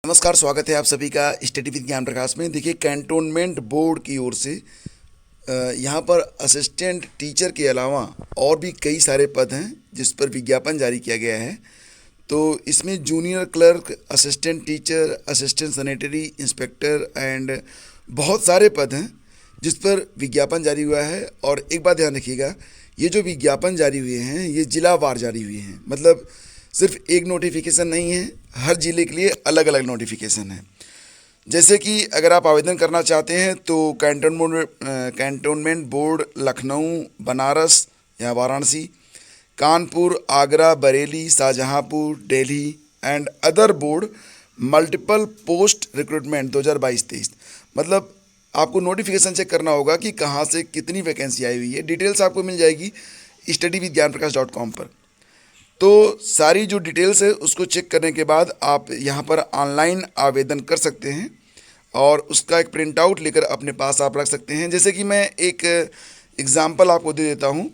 नमस्कार, स्वागत है आप सभी का स्टडी विद ज्ञान प्रकाश में। देखिए, कैंटोनमेंट बोर्ड की ओर से यहाँ पर असिस्टेंट टीचर के अलावा और भी कई सारे पद हैं जिस पर विज्ञापन जारी किया गया है। तो इसमें junior clerk, assistant teacher, assistant sanitary inspector and बहुत सारे पद हैं जिस पर विज्ञापन जारी हुआ है। और एक बात ध्यान रखिएगा, ये जो विज्ञापन जारी हुए हैं ये जिलावार जारी हुए हैं, मतलब सिर्फ एक नोटिफिकेशन नहीं है, हर ज़िले के लिए अलग अलग नोटिफिकेशन है। जैसे कि अगर आप आवेदन करना चाहते हैं तो कैंटोनमेंट बोर्ड लखनऊ, बनारस या Varanasi, Kanpur, Agra, Bareilly, Shahjahanpur, Delhi and other board multiple post recruitment 2022-23, मतलब आपको नोटिफिकेशन चेक करना होगा कि कहाँ से कितनी वैकेंसी आई हुई है। डिटेल्स आपको मिल जाएगी studyvidgyanprakash.com पर। तो सारी जो डिटेल्स है उसको चेक करने के बाद आप यहाँ पर ऑनलाइन आवेदन कर सकते हैं और उसका एक प्रिंट आउट लेकर अपने पास आप रख सकते हैं। जैसे कि मैं एक एग्ज़ाम्पल आपको दे देता हूँ।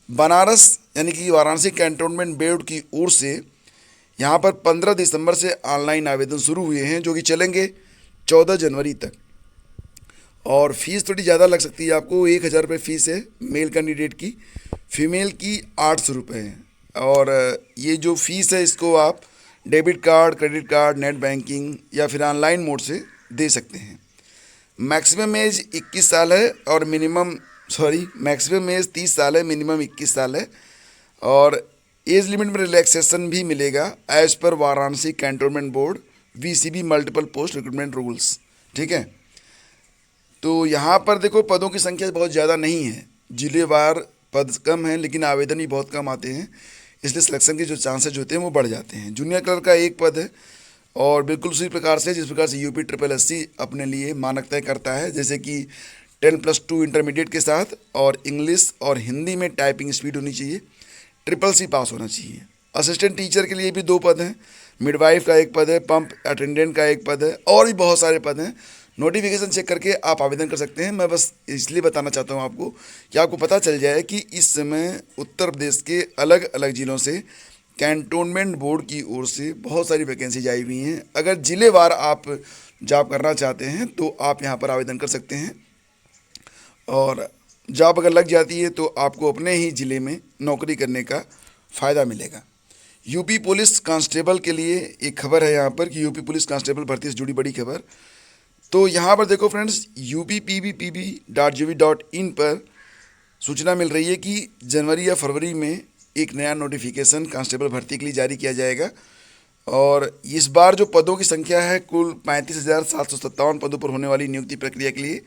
बनारस यानी कि वाराणसी कैंटोनमेंट बोर्ड की ओर से यहाँ पर 15 दिसंबर से ऑनलाइन आवेदन शुरू हुए हैं, जो कि चलेंगे 14 जनवरी तक। और फीस थोड़ी ज़्यादा लग सकती है आपको, 1,000 रुपये फ़ीस है मेल कैंडिडेट की, फीमेल की 800 रुपये है। और ये जो फ़ीस है इसको आप debit card, credit card, net banking या फिर ऑनलाइन मोड से दे सकते हैं। मैक्सिमम एज 21 साल है और मैक्सिमम एज 30 साल है, मिनिमम 21 साल है। और एज लिमिट में रिलैक्सेशन भी मिलेगा as per Varanasi cantonment board VCB multiple post recruitment rules. ठीक है, तो यहाँ पर देखो पदों की संख्या बहुत ज़्यादा नहीं है, जिलेवार पद कम हैं लेकिन आवेदन भी बहुत कम आते हैं, इसलिए सिलेक्शन के जो चांसेज होते हैं वो बढ़ जाते हैं। जूनियर क्लर्क का एक पद है और बिल्कुल उसी प्रकार से जिस प्रकार से UPSSSC अपने लिए मानक तय करता है, जैसे कि 10+2 इंटरमीडिएट के साथ और इंग्लिश और हिंदी में टाइपिंग स्पीड होनी चाहिए, CCC पास होना चाहिए। असिस्टेंट टीचर के लिए भी 2 पद हैं, मिडवाइफ का एक पद है, पंप अटेंडेंट का एक पद है, और भी बहुत सारे पद हैं। नोटिफिकेशन चेक करके आप आवेदन कर सकते हैं। मैं बस इसलिए बताना चाहता हूं आपको कि आपको पता चल जाए कि इस समय उत्तर प्रदेश के अलग अलग ज़िलों से कैंटोनमेंट बोर्ड की ओर से बहुत सारी वैकेंसी आई हुई हैं। अगर ज़िलेवार आप जॉब करना चाहते हैं तो आप यहां पर आवेदन कर सकते हैं, और जॉब अगर लग जाती है तो आपको अपने ही ज़िले में नौकरी करने का फ़ायदा मिलेगा। यूपी पुलिस कांस्टेबल के लिए एक खबर है यहाँ पर कि यूपी पुलिस कांस्टेबल भर्ती से जुड़ी बड़ी खबर। तो यहाँ पर देखो फ्रेंड्स, uppbpb.gov.in पर सूचना मिल रही है कि जनवरी या फरवरी में एक नया नोटिफिकेशन कांस्टेबल भर्ती के लिए जारी किया जाएगा। और इस बार जो पदों की संख्या है कुल 35,757 पदों पर होने वाली नियुक्ति प्रक्रिया के लिए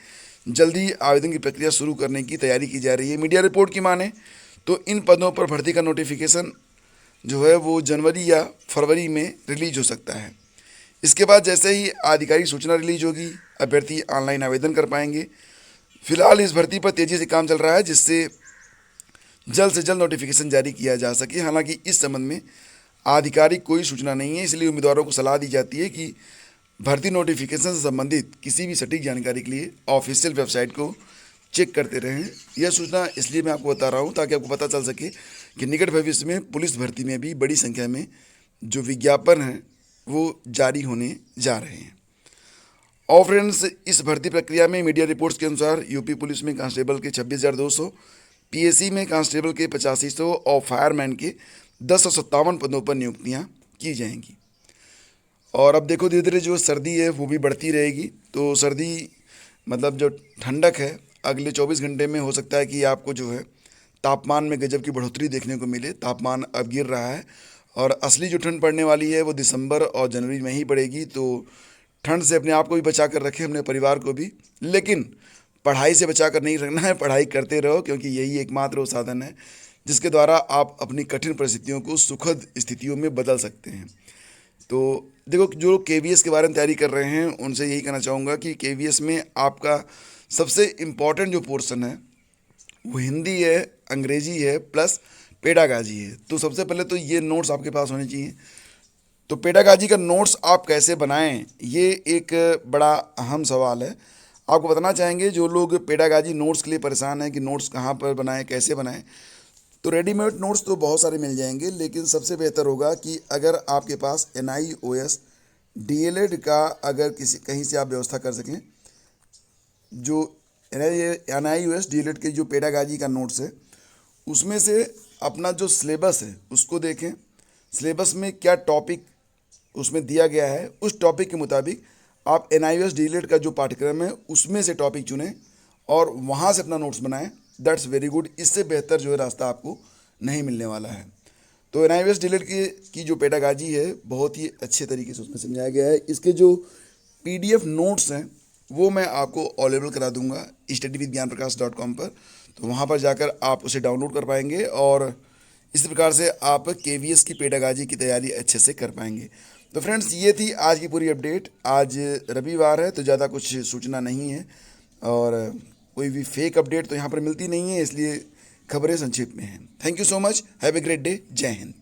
जल्दी आवेदन की प्रक्रिया शुरू करने की तैयारी की जा रही है। मीडिया रिपोर्ट की माने तो इन पदों पर भर्ती का नोटिफिकेशन जो है वो जनवरी या फरवरी में रिलीज हो सकता है। इसके बाद जैसे ही आधिकारिक सूचना रिलीज होगी अभ्यर्थी ऑनलाइन आवेदन कर पाएंगे। फिलहाल इस भर्ती पर तेज़ी से काम चल रहा है जिससे जल्द से जल्द नोटिफिकेशन जारी किया जा सके। हालांकि इस संबंध में आधिकारिक कोई सूचना नहीं है, इसलिए उम्मीदवारों को सलाह दी जाती है कि भर्ती नोटिफिकेशन से संबंधित किसी भी सटीक जानकारी के लिए ऑफिशियल वेबसाइट को चेक करते रहें। यह सूचना इसलिए मैं आपको बता रहा हूँ ताकि आपको पता चल सके कि निकट भविष्य में पुलिस भर्ती में भी बड़ी संख्या में जो विज्ञापन हैं वो जारी होने जा रहे हैं। और फ्रेंड्स, इस भर्ती प्रक्रिया में मीडिया रिपोर्ट्स के अनुसार यूपी पुलिस में कांस्टेबल के 26,200, PSC में कांस्टेबल के 8500 और फायरमैन के 1057 पदों पर नियुक्तियां की जाएंगी। और अब देखो धीरे धीरे जो सर्दी है वो भी बढ़ती रहेगी। तो सर्दी मतलब जो ठंडक है अगले 24 घंटे में हो सकता है कि आपको जो है तापमान में गजब की बढ़ोतरी देखने को मिले। तापमान अब गिर रहा है और असली जो ठंड पड़ने वाली है वो दिसंबर और जनवरी में ही पड़ेगी। तो ठंड से अपने आप को भी बचा कर रखें, अपने परिवार को भी, लेकिन पढ़ाई से बचा कर नहीं रखना है। पढ़ाई करते रहो क्योंकि यही एकमात्र वो साधन है जिसके द्वारा आप अपनी कठिन परिस्थितियों को सुखद स्थितियों में बदल सकते हैं। तो देखो, जो KVS के बारे में तैयारी कर रहे हैं उनसे यही कहना चाहूँगा कि KVS में आपका सबसे इम्पॉर्टेंट जो पोर्शन है वो हिंदी है, अंग्रेजी है प्लस पेडागाजी है। तो सबसे पहले तो ये नोट्स आपके पास होने चाहिए। तो पेडागाजी का नोट्स आप कैसे बनाएं, ये एक बड़ा अहम सवाल है। आपको बताना चाहेंगे जो लोग पेडागाजी नोट्स के लिए परेशान हैं कि नोट्स कहाँ पर बनाएं, कैसे बनाएं, तो रेडीमेड नोट्स तो बहुत सारे मिल जाएंगे, लेकिन सबसे बेहतर होगा कि अगर आपके पास NIOS डीएलएड का अगर किसी कहीं से आप व्यवस्था कर सकें, जो NIUS डीएलएड के जो पेडागाजी का नोट्स है उसमें से अपना जो सिलेबस है उसको देखें। सिलेबस में क्या टॉपिक उसमें दिया गया है, उस टॉपिक के मुताबिक आप NIUS डीएलएड का जो पाठ्यक्रम है उसमें से टॉपिक चुनें और वहाँ से अपना नोट्स बनाएं। That's very good. इससे बेहतर जो है रास्ता आपको नहीं मिलने वाला है। तो NIUS डीएलएड की जो पेडागाजी है बहुत ही अच्छे तरीके से उसमें समझाया गया है। इसके जो PDF नोट्स हैं वो मैं आपको अवेलेबल करा दूंगा studyvidgyanprakash.com पर, तो वहाँ पर जाकर आप उसे डाउनलोड कर पाएंगे और इस प्रकार से आप KVS की पेडागाजी की तैयारी अच्छे से कर पाएंगे। तो फ्रेंड्स, ये थी आज की पूरी अपडेट। आज रविवार है तो ज़्यादा कुछ सूचना नहीं है और कोई भी फेक अपडेट तो यहाँ पर मिलती नहीं है, इसलिए खबरें संक्षेप में हैं। Thank you so much. Have a great day. जय हिंद।